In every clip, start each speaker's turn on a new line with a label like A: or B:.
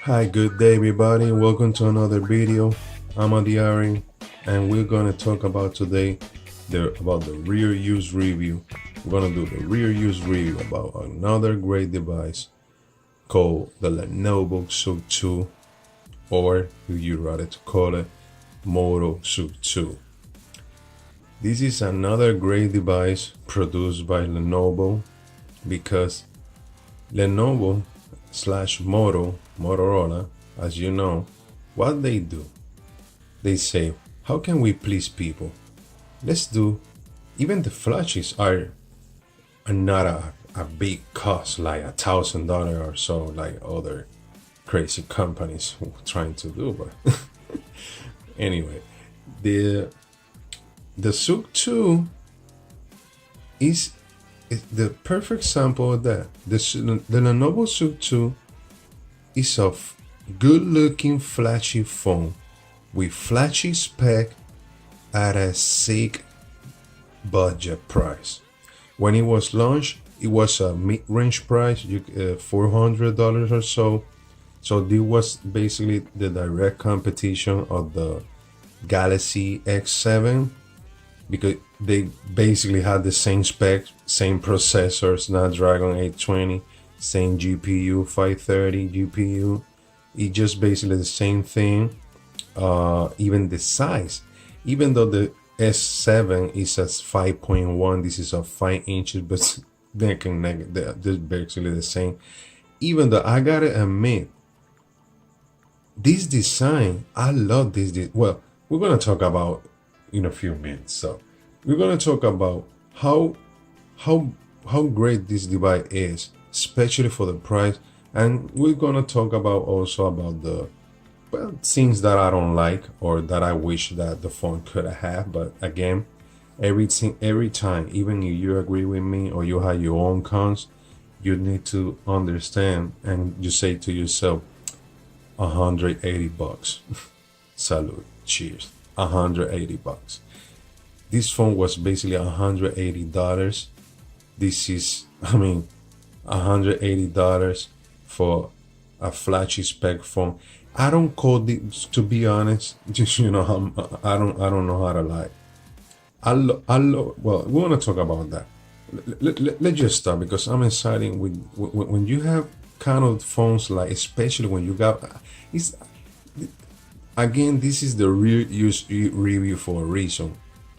A: Hi, good day everybody. Welcome to another video. I'm Adiari and we're gonna talk about today about the rear use review. We're gonna do the rear use review about another great device called the Lenovo Zuk 2, or if you rather to call it Moto Zuk 2. This is another great device produced by Lenovo because Lenovo slash Motorola, as you know, what they do, they say, how can we please people? Let's do, even the flashes are not a big cost, like $1,000 or so, like other crazy companies trying to do. But anyway, the Zuk 2 is the perfect sample of that. The Lenovo Zuk 2 is a good-looking, flashy phone with flashy spec at a sick budget price. When it was launched, it was a mid-range price, $400 or so. So this was basically the direct competition of the Galaxy X7, because they basically had the same specs, same processor, Snapdragon 820, same GPU, 530 GPU. It's just basically the same thing. Even the size, even though the S7 is at 5.1, this is a 5 inches, but they're basically the same. Even though I gotta admit, this design, I love this. Well, we're gonna talk about in a few minutes. So we're gonna talk about how great this device is, especially for the price, and we're gonna talk about also about the things that I don't like or that I wish that the phone could have. But again, every time, even if you agree with me or you have your own cons, you need to understand and you say to yourself, $180. Salute, cheers. $180. This phone was basically $180. This is, I mean, $180 for a flashy spec phone. I don't call this, to be honest, just, you know, I don't know how to lie. Well, we want to talk about that. Let's just start, because I'm excited with when you have kind of phones, like especially when you got, it's, again, this is the real use review for a reason.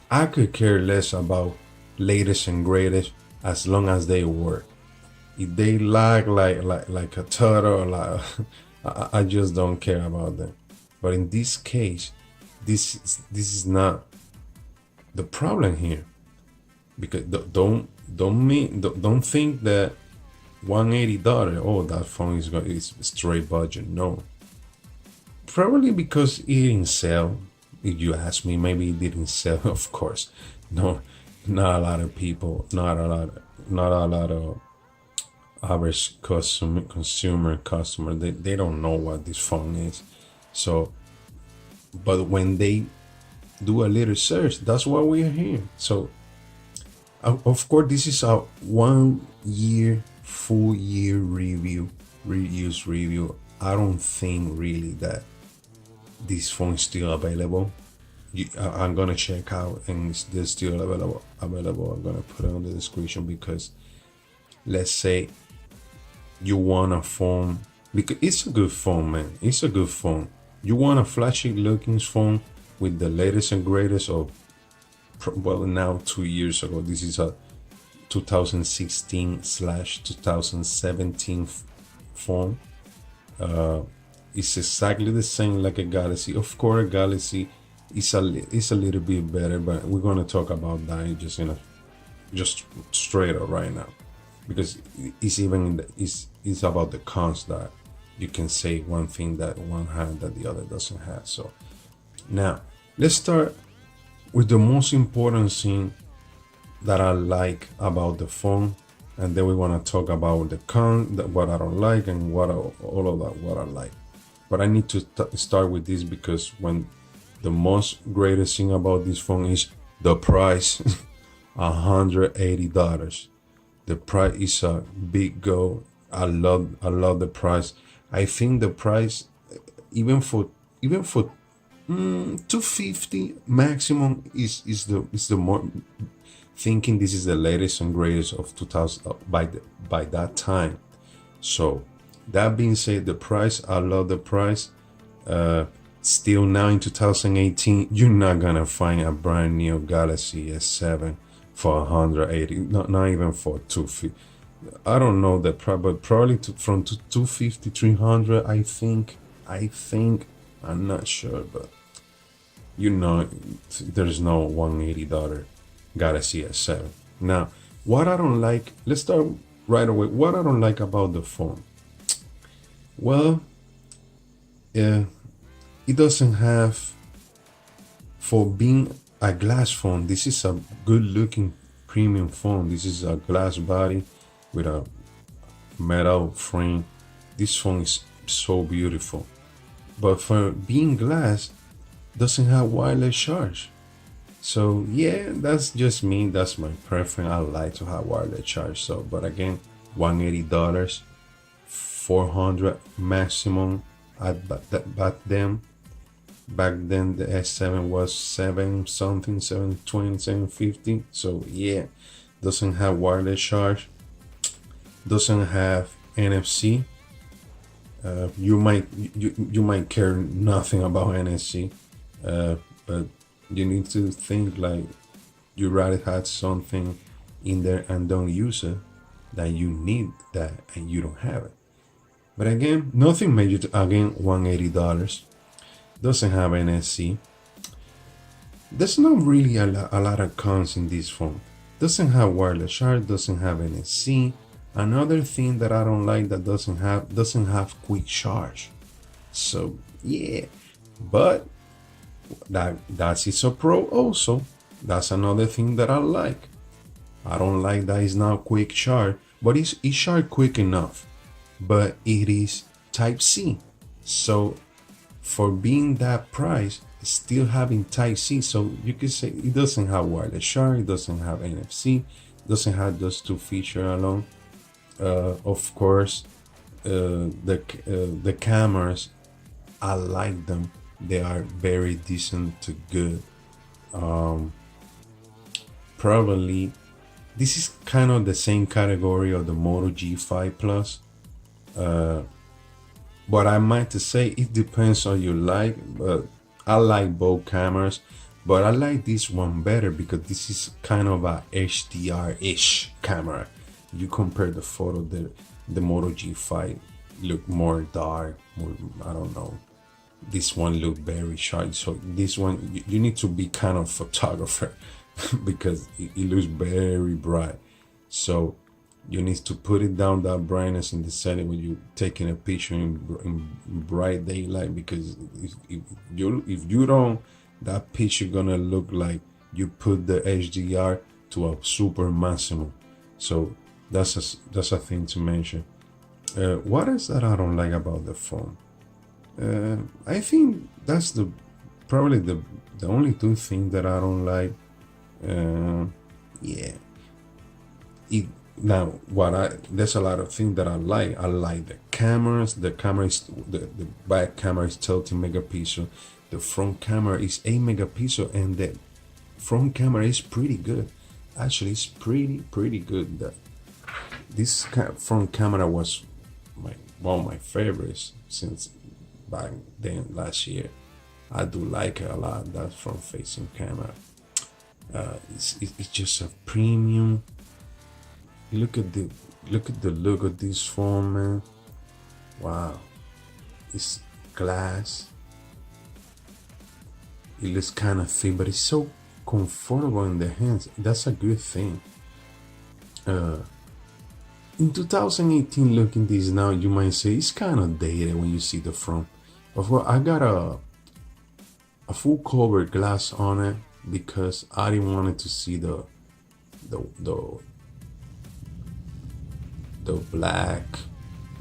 A: I could care less about latest and greatest as long as they work. If they lag like a turtle, like I just don't care about them. But in this case, this is not the problem here, because don't think that $180, oh, that phone is straight budget. No, probably because it didn't sell. If you ask me, maybe it didn't sell. Of course, no, not a lot of people, not a lot of average customer. They don't know what this phone is. So, but when they do a little search, that's why we're here. So, of course, this is a full year review, reuse review. I don't think really that this phone is still available. I'm gonna check out, and it's still available. I'm gonna put it on the description, because let's say you want a phone, because it's a good phone, man. It's a good phone. You want a flashy looking phone with the latest and greatest of, well, now 2 years ago. This is a 2016/2017 phone. It's exactly the same like a Galaxy. Of course, a Galaxy is a little bit better, but we're gonna talk about that just straight up right now, because it's even it's about the cons that you can say one thing that one has that the other doesn't have. So now let's start with the most important thing that I like about the phone, and then we want to talk about the cons, what I don't like, and all of that what I like. But I need to start with this, because when the most greatest thing about this phone is the price. $180. The price is a big go. I love the price. I think the price, even for 250 maximum is the more, thinking this is the latest and greatest of 2000 by that time. So that being said, the price, I love the price. Still now in 2018, you're not gonna find a brand new Galaxy S7 for 180, not even for 250. I don't know that, but probably from 250, 300. I think I'm not sure, but there's no $180 Galaxy S7. Now, what I don't like, let's start right away. What I don't like about the phone, well, it doesn't have, for being a glass phone, this is a good looking premium phone. This is a glass body with a metal frame. This phone is so beautiful, but for being glass, doesn't have wireless charge. So yeah, that's just me, that's my preference. I like to have wireless charge. So, but again, $180, 400 maximum. Back then the S7 was 7 something, 720, 750. So yeah, doesn't have wireless charge, doesn't have NFC. You might care nothing about NFC, but you need to think like you rather had something in there and don't use it, that you need that and you don't have it. But again, nothing major. Again, $180, doesn't have NFC. There's not really a lot of cons in this phone. Doesn't have wireless charge, doesn't have NFC. Another thing that I don't like, that doesn't have quick charge. So yeah, but that's it's a pro also. That's another thing that I like. I don't like that it's not quick charge, but it's charge quick enough. But it is Type C. So for being that price, still having Type C, so you could say it doesn't have wireless charge, it doesn't have NFC, doesn't have those two features alone. Of course, the cameras, I like them. They are very decent to good. Probably this is kind of the same category of the Moto G5 Plus. But I might to say it depends on your like. But I like both cameras, but I like this one better because this is kind of a HDR-ish camera. You compare the photo, the Moto G5 look more dark, more, I don't know. This one look very sharp. So this one, you need to be kind of photographer because it looks very bright. So you need to put it down, that brightness in the setting when you're taking a picture in bright daylight, because if you don't, that picture gonna look like you put the HDR to a super maximum. So that's a thing to mention. What is that I don't like about the phone? I think that's probably the only two things that I don't like. Yeah. Now, there's a lot of things that I like. I like the cameras. The back camera is 30 megapixel. The front camera is 8 megapixel, and the front camera is pretty good. Actually, it's pretty good. This front camera was one of my favorites since back then last year. I do like it a lot. That front facing camera. It's just a premium. Look at the look of this phone, man. Wow, it's glass. It looks kind of thin, but it's so comfortable in the hands. That's a good thing. In 2018, looking this now, you might say it's kind of dated when you see the front. But well, I got a full cover glass on it because I didn't want it to see the black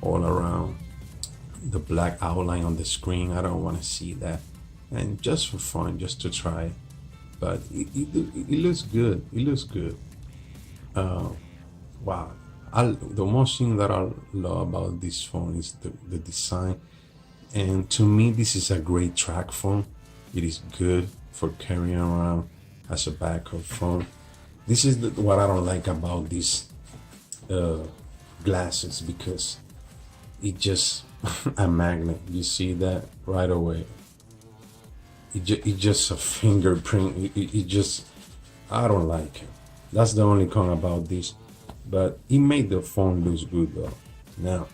A: all around, the black outline on the screen. I don't want to see that, and just for fun, just to try it. But it looks good. It looks good. Wow, The most thing that I love about this phone is the design. And to me, this is a great track phone. It is good for carrying around as a backup phone. This is what I don't like about these glasses, because it just a magnet. You see that right away. It just a fingerprint. It just, I don't like it. That's the only con about this. But it made the phone look good though. Now,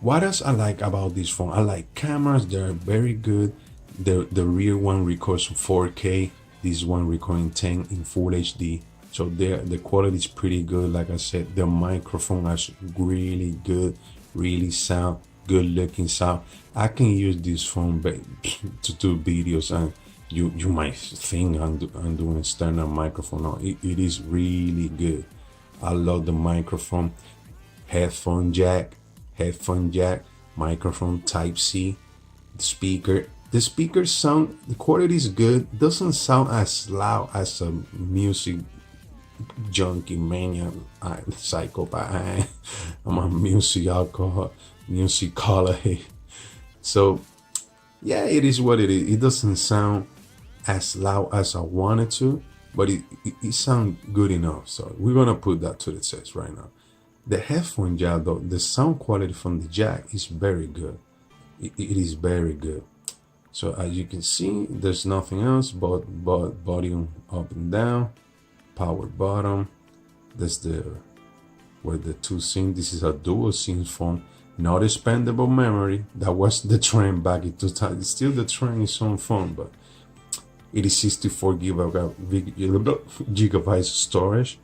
A: what else I like about this phone? I like cameras. They're very good. The rear one records 4K. This one recording 10 in full HD. So the quality is pretty good. Like I said, the microphone is really good, really sound, good looking sound. I can use this phone to do videos, and you might think I'm doing external microphone. No, it is really good. I love the microphone, headphone jack, microphone type C, the speaker. The speaker sound, the quality is good. Doesn't sound as loud as a music junkie mania, psychopath. I'm a music musicology. So yeah, it is what it is. It doesn't sound as loud as I wanted to, but it sounds good enough. So we're gonna put that to the test right now. The headphone jack though, the sound quality from the jack is very good. It is very good. So as you can see, there's nothing else but volume up and down, power button. That's where the two SIM. This is a dual SIM phone, not expandable memory. That was the trend back in 2000. Still the trend is on phone, but it is 64 gigabytes storage.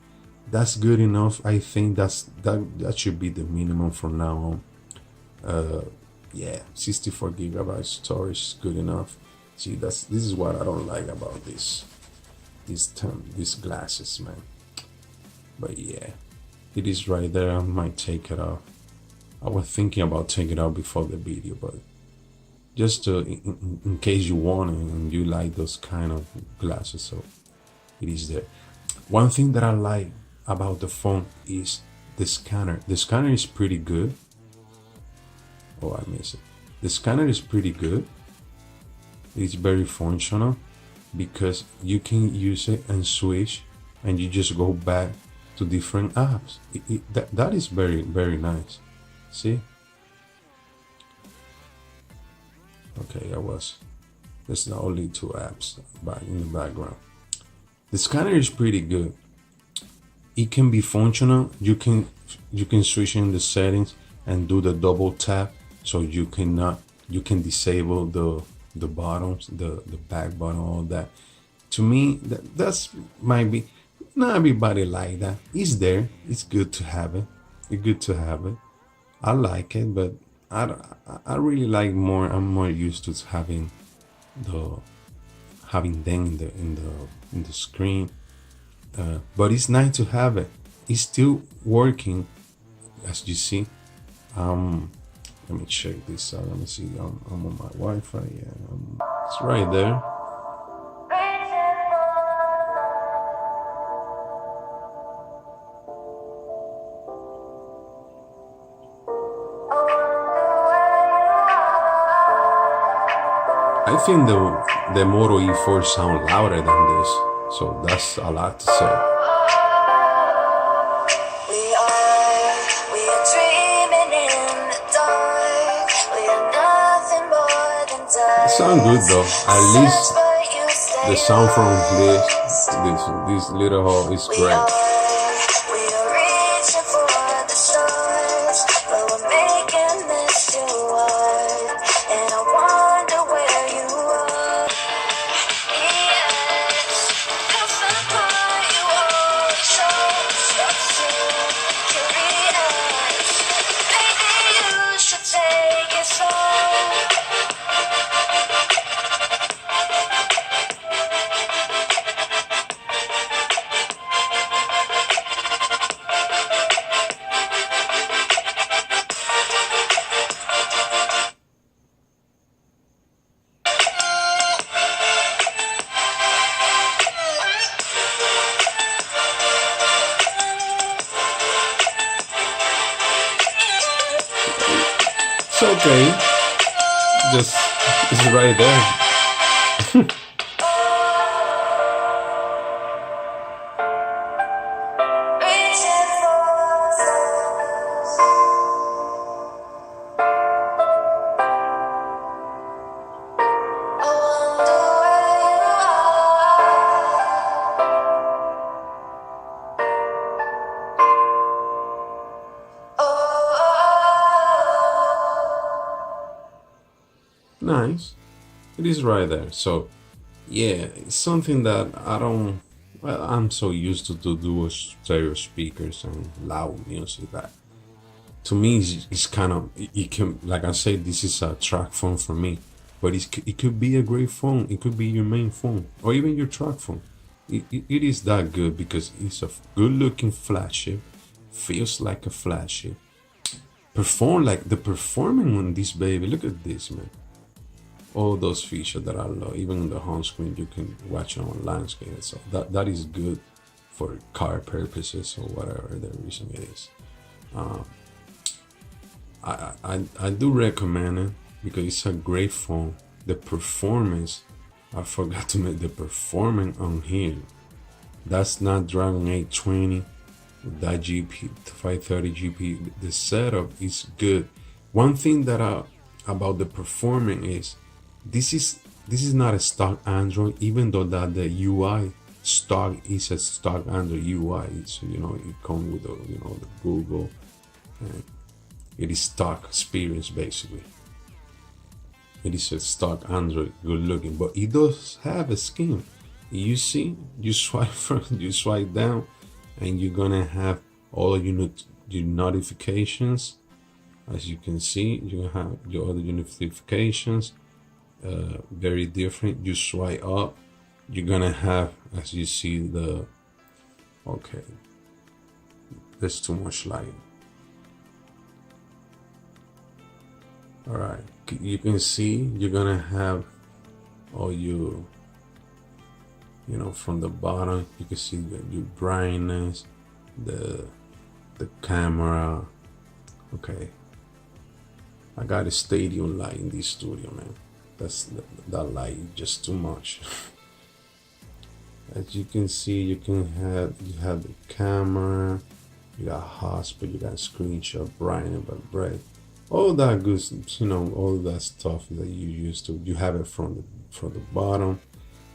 A: That's good enough. I think that should be the minimum from now on. Yeah, 64 gigabytes storage is good enough. See, this is what I don't like about these glasses, man. But yeah, it is right there. I might take it off. I was thinking about taking it out before the video, but just in case you want it and you like those kind of glasses, so it is there. One thing that I like about the phone is the scanner. The scanner is pretty good. Oh, I miss it. The scanner is pretty good. It's very functional because you can use it and switch, and you just go back to different apps. That is very, very nice. See? Okay, there's not only two apps back in the background. The scanner is pretty good. It can be functional. You can switch in the settings and do the double tap, so you can disable the bottoms, the back button, all that. To me, that's might be, not everybody like that. It's there. It's good to have it. It's good to have it. I like it, but I really like more. I'm more used to having them in the screen. But it's nice to have it. It's still working, as you see. Let me check this out. Let me see. I'm on my Wi-Fi. Yeah, it's right there. I think the Moto E4 sound louder than this, so that's a lot to say. It sounds good though. At least the sound from this little hole is great. okay. Just it's right there. Nice. It is right there. So yeah, it's something that I don't. Well, I'm so used to dual stereo speakers and loud music that to me it's kind of it can, like I said, this is a track phone for me, but it could be a great phone. It could be your main phone or even your track phone. It is that good because it's a good looking flagship, feels like a flagship, perform like the performing on this baby. Look at this, man. All those features that I love, even on the home screen, you can watch it on landscape. So that is good for car purposes or whatever the reason it is. I do recommend it because it's a great phone. The performance, I forgot to make the performance on here. That's Snapdragon 820, that GP 530 GP. The setup is good. One thing that about the performance is this is not a stock Android, even though that the UI stock is a stock Android UI. So it comes with the Google. And it is stock experience basically. It is a stock Android, good looking, but it does have a skin. You see, you swipe you swipe down, and you're gonna have all your notifications. As you can see, you have your other notifications. Very different. You swipe up, you're gonna have, as you see, okay, there's too much light. All right, you can see you're gonna have all your, from the bottom you can see your brightness, the camera. Okay, I got a stadium light in this studio, man. That light is just too much. As you can see, you have the camera, you got hotspot, you got screenshot, brightness, but bright, all that good, all that stuff that you used to. You have it from the bottom,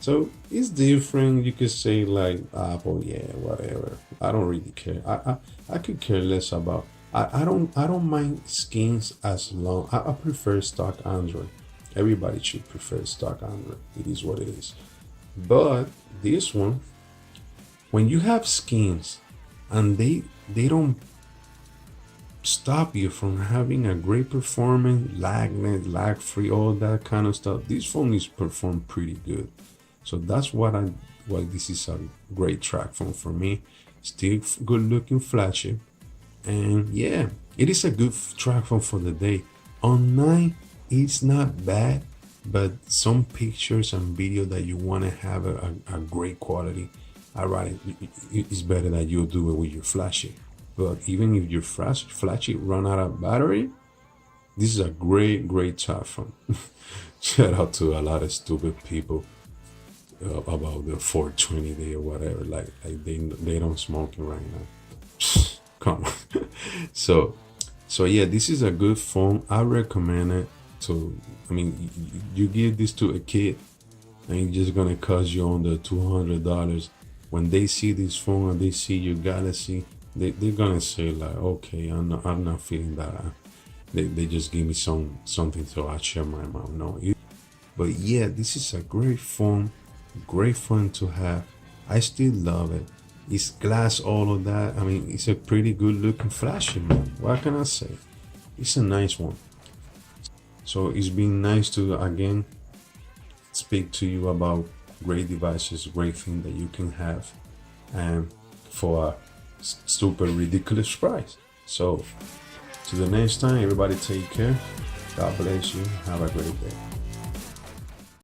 A: so it's different. You could say like Apple, yeah, whatever. I don't really care. I could care less about. I don't mind skins as long. I prefer stock Android. Everybody should prefer stock Android. It is what it is. But this one, when you have skins and they don't stop you from having a great performance, lag free, all that kind of stuff, this phone is performed pretty good. So that's why this is a great track phone for me. Still good looking flagship, and yeah, it is a good track phone for the day. On night, it's not bad, but some pictures and video that you want to have a great quality, it's better that you do it with your flagship. But even if your flagship run out of battery, this is a great track phone. Shout out to a lot of stupid people about the 420 day or whatever, like they don't smoke it right now. Come on. so yeah, this is a good phone. I recommend it. You give this to a kid and it's just gonna cost you under $200. When they see this phone and they see your Galaxy, they're gonna say like, okay, I'm not feeling that. They just give me something so I share my mom. No, but yeah, this is a great phone to have. I still love it. It's glass, all of that. It's a pretty good looking flagship, man. What can I say? It's a nice one. So it's been nice to again speak to you about great devices, great thing that you can have, and for a super ridiculous price. So to the next time, everybody take care. God bless you. Have a great day.